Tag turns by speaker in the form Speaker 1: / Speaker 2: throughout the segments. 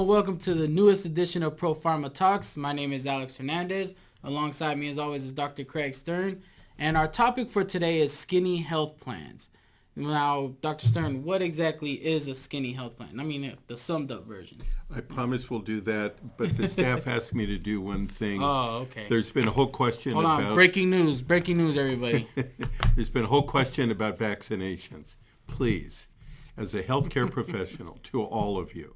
Speaker 1: welcome to the newest edition of Pharma Talks. My name is Alex Hernandez. Alongside me, as always, is Dr. Craig Stern. And our topic for today is skinny health plans. Now, Dr. Stern, what exactly is a skinny health plan? I mean, the summed up version.
Speaker 2: I promise we'll do that, but the staff asked me to do one thing.
Speaker 1: Oh, okay.
Speaker 2: There's been a whole question
Speaker 1: Hold on, breaking news, everybody.
Speaker 2: There's been a whole question about vaccinations. Please, as a healthcare professional, to all of you,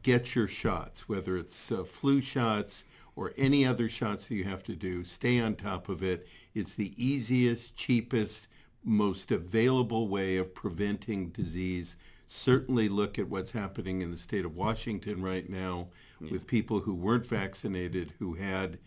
Speaker 2: get your shots, whether it's flu shots or any other shots that you have to do. Stay on top of it. It's the easiest, cheapest, most available way of preventing disease. Certainly look at what's happening in the state of Washington right now with people who weren't vaccinated, who had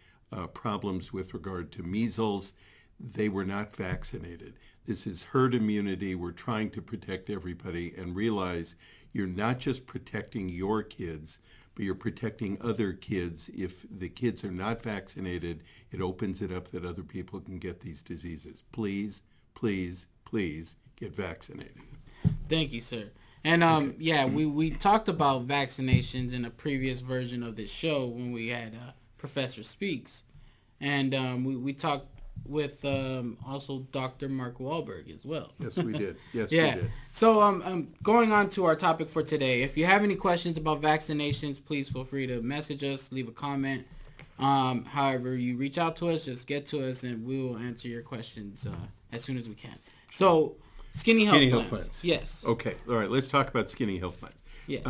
Speaker 2: problems with regard to measles. They were not vaccinated. This is herd immunity. We're trying to protect everybody and realize you're not just protecting your kids, but you're protecting other kids. If the kids are not vaccinated, it opens it up that other people can get these diseases. Please, please, please get vaccinated.
Speaker 1: Thank you, sir. And we talked about vaccinations in a previous version of this show when we had Professor Speaks. And we talked with also Dr. Mark Wahlberg as well.
Speaker 2: Yes, we did. We did.
Speaker 1: So going on to our topic for today, if you have any questions about vaccinations, please feel free to message us, leave a comment. However you reach out to us, just get to us and we will answer your questions as soon as we can. So skinny health plans. Yes.
Speaker 2: Okay. All right. Let's talk about skinny health plans.
Speaker 1: Yes.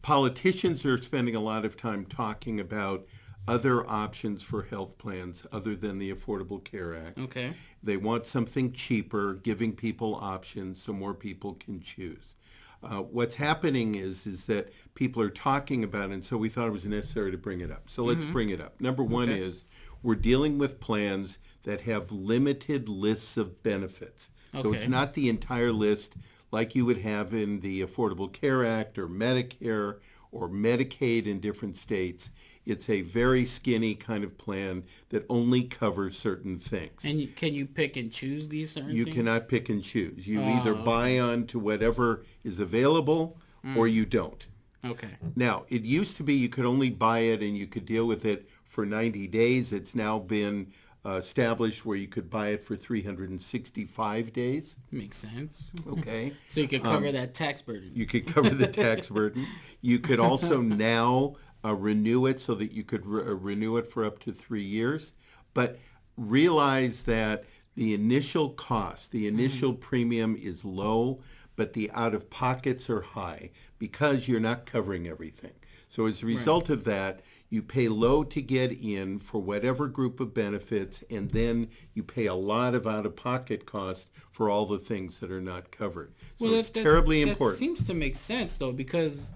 Speaker 2: Politicians are spending a lot of time talking about other options for health plans other than the Affordable Care Act.
Speaker 1: Okay.
Speaker 2: They want something cheaper, giving people options so more people can choose. What's happening is that people are talking about it, and so we thought it was necessary to bring it up. So let's bring it up. Number one is we're dealing with plans that have limited lists of benefits. So it's not the entire list like you would have in the Affordable Care Act or Medicare or Medicaid in different states. It's a very skinny kind of plan that only covers certain things.
Speaker 1: And can you pick and choose these certain
Speaker 2: things? You cannot pick and choose. You either buy on to whatever is available or you don't.
Speaker 1: Okay.
Speaker 2: Now, it used to be you could only buy it and you could deal with it for 90 days. It's now been established where you could buy it for 365 days.
Speaker 1: Makes sense.
Speaker 2: Okay.
Speaker 1: So you could cover that tax burden.
Speaker 2: You could cover the tax burden. You could also now renew it so that you could renew it for up to 3 years. But realize that the initial cost, the initial premium is low, but the out-of-pockets are high because you're not covering everything. So as a result of that, you pay low to get in for whatever group of benefits, and then you pay a lot of out-of-pocket costs for all the things that are not covered. So it's terribly important.
Speaker 1: That seems to make sense, though, because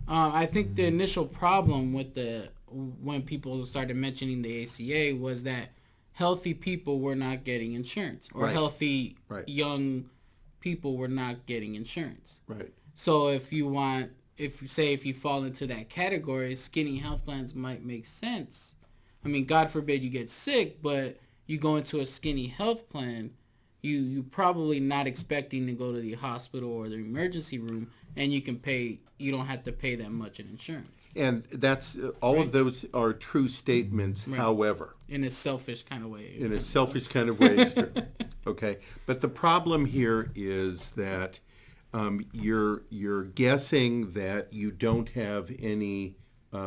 Speaker 1: I think the initial problem with when people started mentioning the ACA was that healthy people were not getting insurance, or healthy young people were not getting insurance.
Speaker 2: Right.
Speaker 1: So if you fall into that category, skinny health plans might make sense. I mean, God forbid you get sick, but you go into a skinny health plan, you probably not expecting to go to the hospital or the emergency room, and you don't have to pay that much in insurance.
Speaker 2: And that's all of those are true statements, however.
Speaker 1: In a selfish kind of way.
Speaker 2: In a selfish kind of way, it's true. Okay. But the problem here is that you're guessing that you don't have any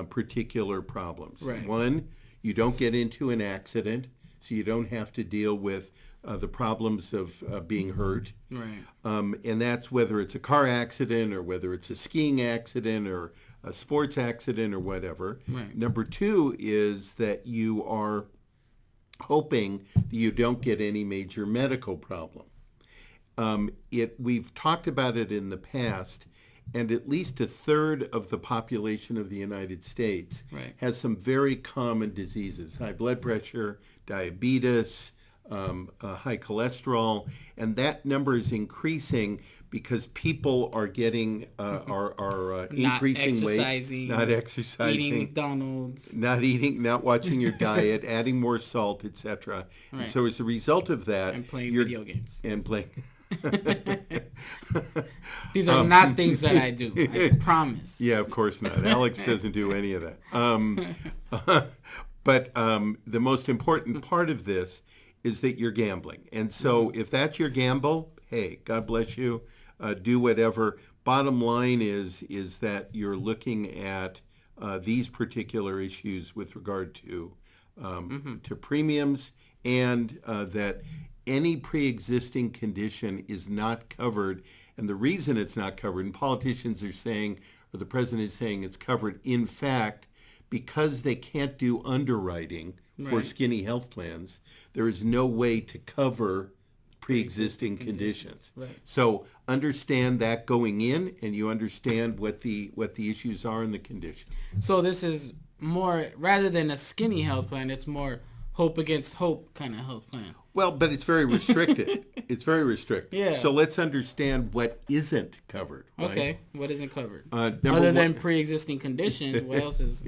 Speaker 2: particular problems.
Speaker 1: Right.
Speaker 2: One, you don't get into an accident, so you don't have to deal with the problems of being hurt.
Speaker 1: Right.
Speaker 2: And that's whether it's a car accident or whether it's a skiing accident or a sports accident or whatever.
Speaker 1: Right.
Speaker 2: Number two is that you are hoping that you don't get any major medical problem. We've talked about it in the past, and at least a third of the population of the United States has some very common diseases: high blood pressure, diabetes, high cholesterol, and that number is increasing because people are getting are increasing weight, not exercising,
Speaker 1: eating McDonald's,
Speaker 2: not watching your diet, adding more salt, etc.
Speaker 1: Right.
Speaker 2: And so as a result of that,
Speaker 1: and playing video games.
Speaker 2: And playing
Speaker 1: These are not things that I do. I promise.
Speaker 2: Yeah, of course not. Alex doesn't do any of that. But the most important part of this is that you're gambling. And so if that's your gamble, hey, God bless you. Do whatever. Bottom line is that you're looking at these particular issues with regard to premiums, and that any pre-existing condition is not covered. And the reason it's not covered, and politicians are saying, or the president is saying it's covered, in fact, because they can't do underwriting for skinny health plans, there is no way to cover pre-existing conditions.
Speaker 1: Right.
Speaker 2: So understand that going in, and you understand what the issues are in the condition.
Speaker 1: So this is more, rather than a skinny health plan, it's more hope against hope kind of health plan.
Speaker 2: Well, but it's very restricted. It's very restricted.
Speaker 1: Yeah.
Speaker 2: So let's understand what isn't covered. Right?
Speaker 1: Okay, what isn't covered?
Speaker 2: Other
Speaker 1: than pre-existing conditions, what else is?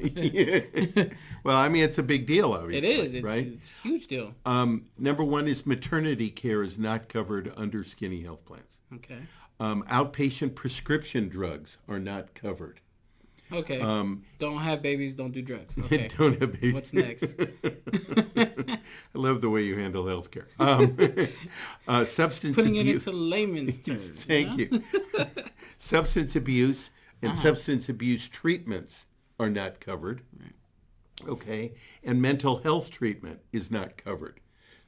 Speaker 2: Well, I mean, it's a big deal, obviously.
Speaker 1: It is. It's a huge deal.
Speaker 2: Number one is maternity care is not covered under skinny health plans.
Speaker 1: Okay.
Speaker 2: Outpatient prescription drugs are not covered.
Speaker 1: Okay. Don't have babies, don't do drugs. Okay.
Speaker 2: Don't have babies.
Speaker 1: What's next?
Speaker 2: I love the way you handle healthcare. Substance
Speaker 1: Putting
Speaker 2: abuse.
Speaker 1: it into layman's terms.
Speaker 2: Thank you. Substance abuse and substance abuse treatments are not covered.
Speaker 1: Right.
Speaker 2: Okay. And mental health treatment is not covered.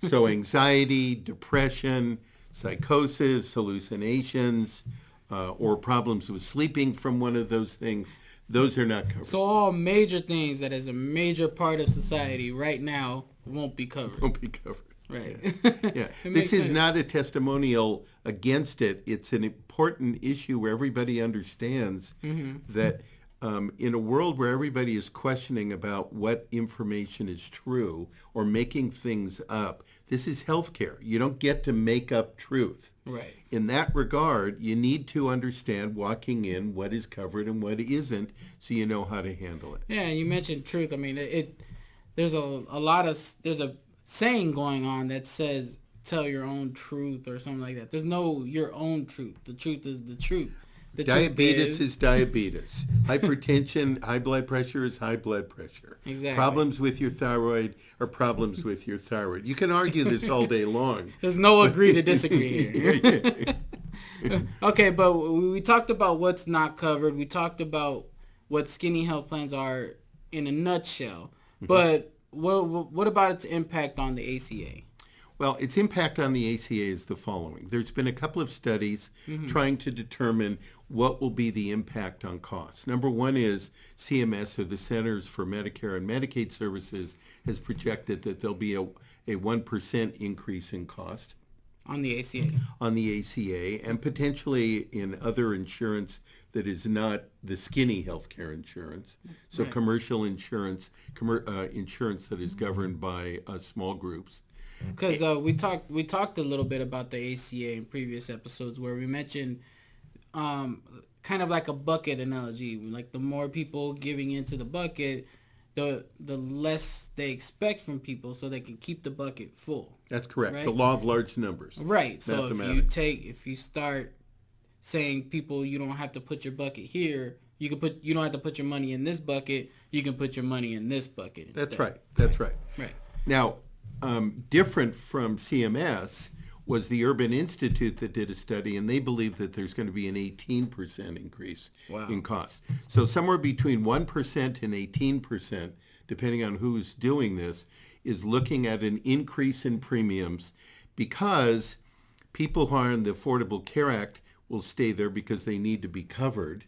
Speaker 2: So anxiety, depression, psychosis, hallucinations, or problems with sleeping from one of those things, those are not covered.
Speaker 1: So all major things that is a major part of society right now won't be covered.
Speaker 2: Won't be covered.
Speaker 1: Right.
Speaker 2: Yeah. This is not a testimonial against it. It's an important issue where everybody understands that in a world where everybody is questioning about what information is true or making things up, this is healthcare. You don't get to make up truth.
Speaker 1: Right.
Speaker 2: In that regard, you need to understand walking in what is covered and what isn't, so you know how to handle it.
Speaker 1: Yeah, and you mentioned truth. I mean, there's there's a saying going on that says tell your own truth or something like that. There's no your own truth. The truth is the truth. The
Speaker 2: Diabetes is diabetes. Hypertension, high blood pressure is high blood pressure.
Speaker 1: Exactly.
Speaker 2: Problems with your thyroid are problems with your thyroid. You can argue this all day long.
Speaker 1: There's no agree to disagree here. Okay, but we talked about what's not covered. We talked about what skinny health plans are in a nutshell. But what about its impact on the ACA?
Speaker 2: Well, its impact on the ACA is the following. There's been a couple of studies trying to determine what will be the impact on costs. Number one is CMS, or the Centers for Medicare and Medicaid Services, has projected that there'll be a 1% increase in cost.
Speaker 1: On the ACA? On
Speaker 2: the ACA, and potentially in other insurance that is not the skinny healthcare insurance. So commercial insurance, insurance that is governed by small groups.
Speaker 1: Because we talked a little bit about the ACA in previous episodes where we mentioned kind of like a bucket analogy. Like the more people giving into the bucket, the less they expect from people, so they can keep the bucket full.
Speaker 2: That's correct.
Speaker 1: Right?
Speaker 2: The law of large numbers.
Speaker 1: Right. So if you start saying people, you don't have to put your bucket here, you don't have to put your money in this bucket, you can put your money in this bucket instead.
Speaker 2: That's right.
Speaker 1: Right.
Speaker 2: Now, different from CMS was the Urban Institute that did a study, and they believe that there's going to be an 18% increase in cost. So somewhere between 1% and 18%, depending on who's doing this, is looking at an increase in premiums because people who are in the Affordable Care Act will stay there because they need to be covered.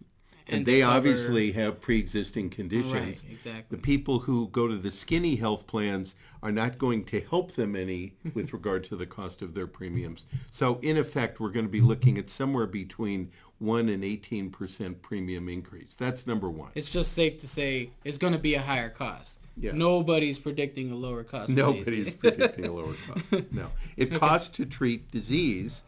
Speaker 2: And they obviously have pre-existing conditions.
Speaker 1: Right, exactly.
Speaker 2: The people who go to the skinny health plans are not going to help them any with regard to the cost of their premiums. So in effect, we're going to be looking at somewhere between 1 and 18% premium increase. That's number one.
Speaker 1: It's just safe to say it's going to be a higher cost.
Speaker 2: Yeah.
Speaker 1: Nobody's predicting a lower cost.
Speaker 2: Nobody's predicting a lower cost. No. It costs to treat disease.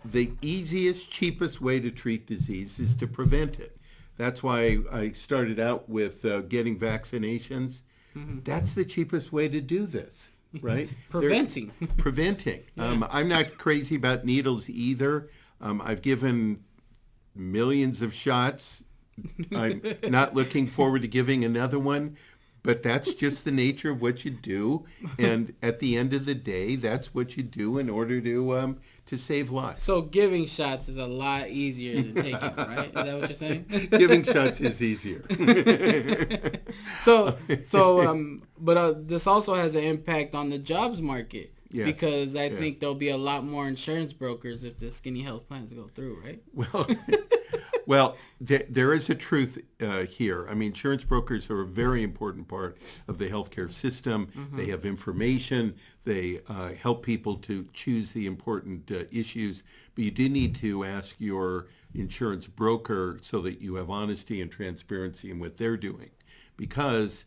Speaker 2: The easiest, cheapest way to treat disease is to prevent it. That's why I started out with getting vaccinations. That's the cheapest way to do this. right?
Speaker 1: Preventing.
Speaker 2: Preventing. I'm not crazy about needles either. I've given millions of shots. I'm not looking forward to giving another one, but that's just the nature of what you do. And at the end of the day, that's what you do in order to save lives.
Speaker 1: So giving shots is a lot easier than taking them, right? Is that what you're saying?
Speaker 2: Giving shots is easier.
Speaker 1: But this also has an impact on the jobs market.
Speaker 2: Yes.
Speaker 1: Because I think there'll be a lot more insurance brokers if the skinny health plans go through, right?
Speaker 2: Well, there is a truth here. I mean, insurance brokers are a very important part of the healthcare system. Mm-hmm. They have information. They help people to choose the important issues. But you do need to ask your insurance broker so that you have honesty and transparency in what they're doing. Because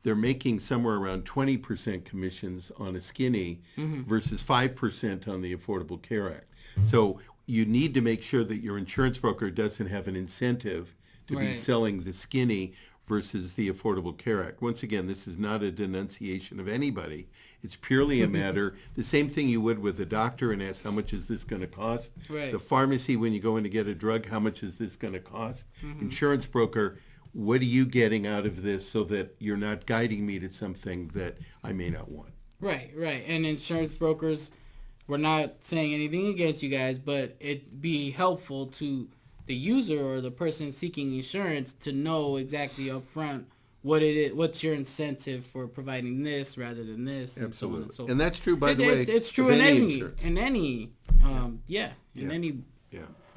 Speaker 2: they're making somewhere around 20% commissions on a skinny versus 5% on the Affordable Care Act. So you need to make sure that your insurance broker doesn't have an incentive to be selling the skinny versus the Affordable Care Act. Once again, this is not a denunciation of anybody. It's purely a matter, the same thing you would with a doctor and ask, how much is this going to cost?
Speaker 1: Right.
Speaker 2: The pharmacy, when you go in to get a drug, how much is this going to cost? Insurance broker, what are you getting out of this so that you're not guiding me to something that I may not want?
Speaker 1: Right. And insurance brokers, we're not saying anything against you guys, but it'd be helpful to the user or the person seeking insurance to know exactly up front what it is, what's your incentive for providing this rather than this.
Speaker 2: Absolutely.
Speaker 1: And so on and so forth.
Speaker 2: And that's true, by the way.
Speaker 1: It's true in any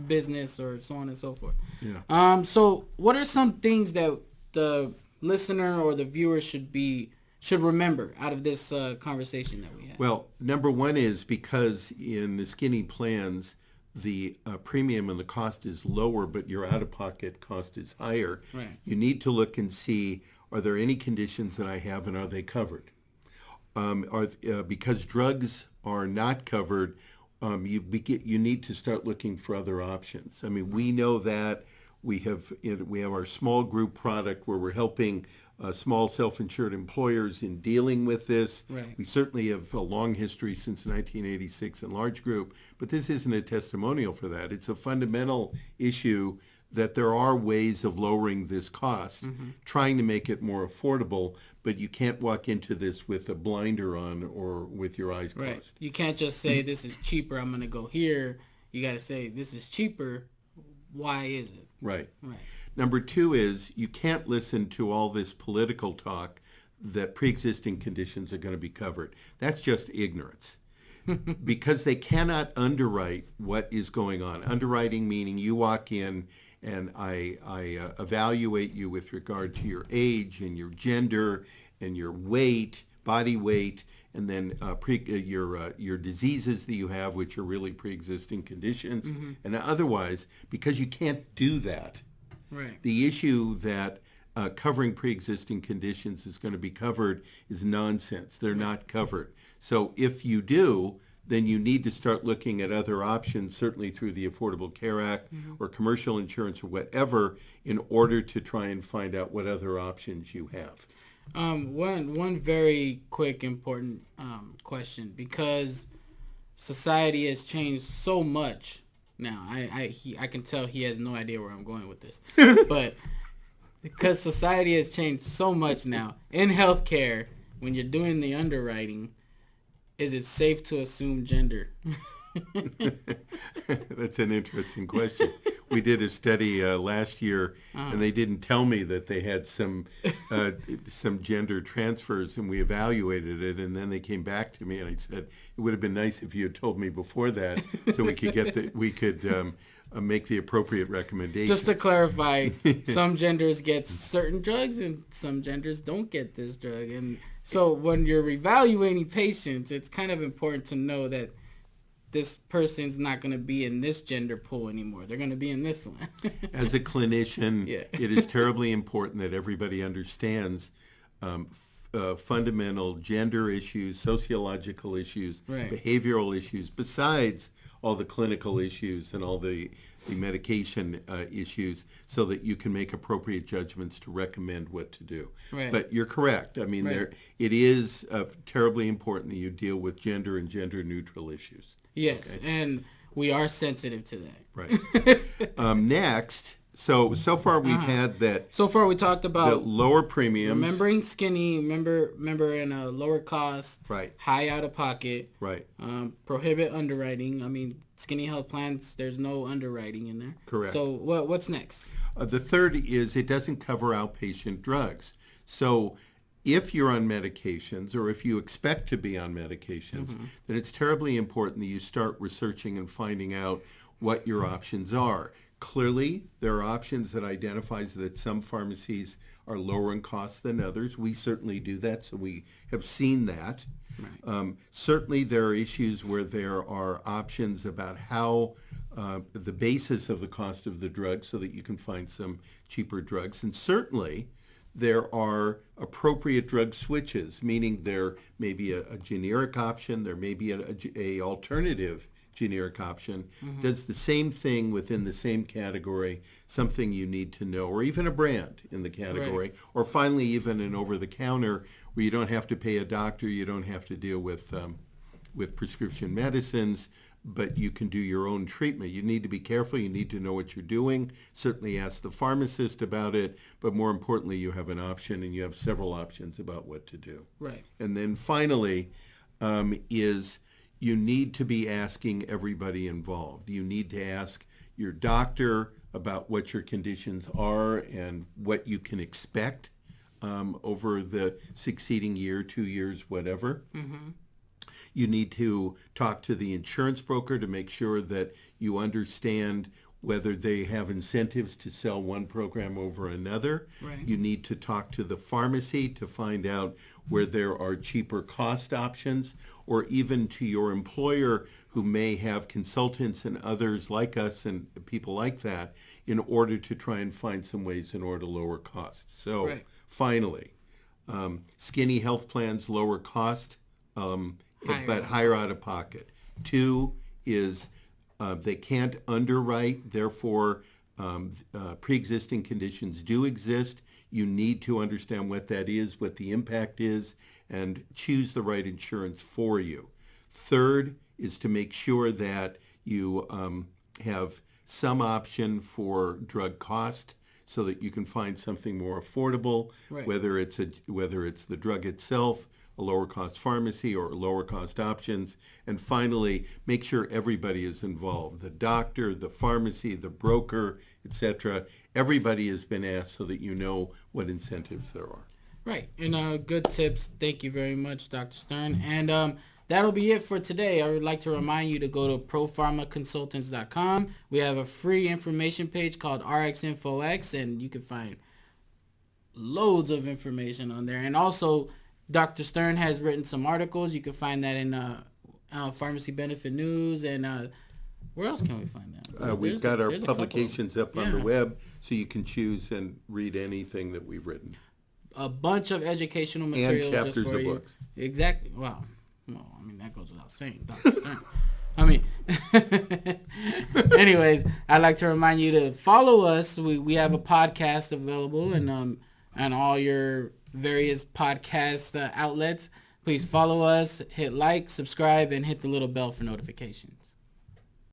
Speaker 1: business or so on and so forth.
Speaker 2: Yeah.
Speaker 1: So what are some things that the listener or the viewer should remember out of this conversation that we had?
Speaker 2: Well, number one is because in the skinny plans, the premium and the cost is lower, but your out-of-pocket cost is higher.
Speaker 1: Right.
Speaker 2: You need to look and see, are there any conditions that I have and are they covered? Because drugs are not covered, you need to start looking for other options. I mean, we know that we have our small group product where we're helping small self-insured employers in dealing with this.
Speaker 1: Right.
Speaker 2: We certainly have a long history since 1986 in large group, but this isn't a testimonial for that. It's a fundamental issue that there are ways of lowering this cost, trying to make it more affordable, but you can't walk into this with a blinder on or with your eyes closed.
Speaker 1: Right. You can't just say, this is cheaper, I'm going to go here. You got to say, this is cheaper, why is it?
Speaker 2: Right.
Speaker 1: Right.
Speaker 2: Number two is you can't listen to all this political talk that pre-existing conditions are going to be covered. That's just ignorance. Because they cannot underwrite what is going on. Underwriting meaning you walk in and I evaluate you with regard to your age and your gender and your weight, body weight, and then your diseases that you have, which are really pre-existing conditions. And otherwise, because you can't do that, the issue that covering pre-existing conditions is going to be covered is nonsense. They're not covered. So if you do, then you need to start looking at other options, certainly through the Affordable Care Act or commercial insurance or whatever, in order to try and find out what other options you have.
Speaker 1: One very quick important question, because society has changed so much now. I can tell he has no idea where I'm going with this, but because society has changed so much now in healthcare, when you're doing the underwriting, is it safe to assume gender?
Speaker 2: That's an interesting question. We did a study last year, and they didn't tell me that they had some gender transfers, and we evaluated it, and then they came back to me, and I said, it would have been nice if you had told me before that, so we could make the appropriate recommendations.
Speaker 1: Just to clarify, some genders get certain drugs, and some genders don't get this drug, and so when you're evaluating patients, it's kind of important to know that this person's not going to be in this gender pool anymore. They're going to be in this one.
Speaker 2: As a clinician, it is terribly important that everybody understands fundamental gender issues, sociological issues, behavioral issues, besides all the clinical issues and all the medication issues so that you can make appropriate judgments to recommend what to do.
Speaker 1: Right.
Speaker 2: But you're correct. I mean,
Speaker 1: Right.
Speaker 2: it is terribly important that you deal with gender and gender-neutral issues.
Speaker 1: Yes,
Speaker 2: Okay.
Speaker 1: and we are sensitive to that.
Speaker 2: Right. Next, so far we've had that
Speaker 1: So far, we talked
Speaker 2: the
Speaker 1: about
Speaker 2: lower premiums.
Speaker 1: remembering skinny, remember in a lower cost,
Speaker 2: Right.
Speaker 1: high out of pocket,
Speaker 2: Right.
Speaker 1: prohibit underwriting. I mean, skinny health plans, there's no underwriting in there.
Speaker 2: Correct.
Speaker 1: So what's next?
Speaker 2: The third is it doesn't cover outpatient drugs. So if you're on medications or if you expect to be on medications, then it's terribly important that you start researching and finding out what your options are. Clearly, there are options that identifies that some pharmacies are lower in cost than others. We certainly do that, so we have seen that.
Speaker 1: Right.
Speaker 2: Certainly, there are issues where there are options about how the basis of the cost of the drug so that you can find some cheaper drugs. And certainly, there are appropriate drug switches, meaning there may be a generic option, there may be a alternative generic option, does the same thing within the same category, something you need to know, or even a brand in the category,
Speaker 1: Right.
Speaker 2: or finally even an over-the-counter where you don't have to pay a doctor, you don't have to deal with prescription medicines, but you can do your own treatment. You need to be careful. You need to know what you're doing. Certainly ask the pharmacist about it, but more importantly, you have an option, and you have several options about what to do.
Speaker 1: Right.
Speaker 2: And then finally is you need to be asking everybody involved. You need to ask your doctor about what your conditions are and what you can expect over the succeeding year, 2 years, whatever. You need to talk to the insurance broker to make sure that you understand whether they have incentives to sell one program over another.
Speaker 1: Right.
Speaker 2: You need to talk to the pharmacy to find out where there are cheaper cost options, or even to your employer who may have consultants and others like us and people like that in order to try and find some ways in order to lower costs. So
Speaker 1: Right.
Speaker 2: finally, skinny health plans lower cost, but higher out of pocket. 2 is they can't underwrite, therefore pre-existing conditions do exist. You need to understand what that is, what the impact is, and choose the right insurance for you. 3rd is to make sure that you have some option for drug cost so that you can find something more affordable,
Speaker 1: Right.
Speaker 2: whether it's the drug itself, a lower cost pharmacy, or lower cost options. And finally, make sure everybody is involved. The doctor, the pharmacy, the broker, etc. Everybody has been asked so that you know what incentives there are.
Speaker 1: Right. And good tips. Thank you very much, Dr. Stern. And that'll be it for today. I would like to remind you to go to propharmaconsultants.com. We have a free information page called RxInfoX, and you can find loads of information on there. And also, Dr. Stern has written some articles. You can find that in Pharmacy Benefit News. And where else can we find that?
Speaker 2: We've got our
Speaker 1: there's a couple.
Speaker 2: publications up on the web, so you can choose and read anything that we've written.
Speaker 1: A bunch of educational material
Speaker 2: And chapters
Speaker 1: just for
Speaker 2: of
Speaker 1: you.
Speaker 2: books.
Speaker 1: Exactly. Wow. No, I mean, that goes without saying, Dr. Stern. I mean, anyways, I'd like to remind you to follow us. We have a podcast available and all your various podcast outlets. Please follow us, hit like, subscribe, and hit the little bell for notification.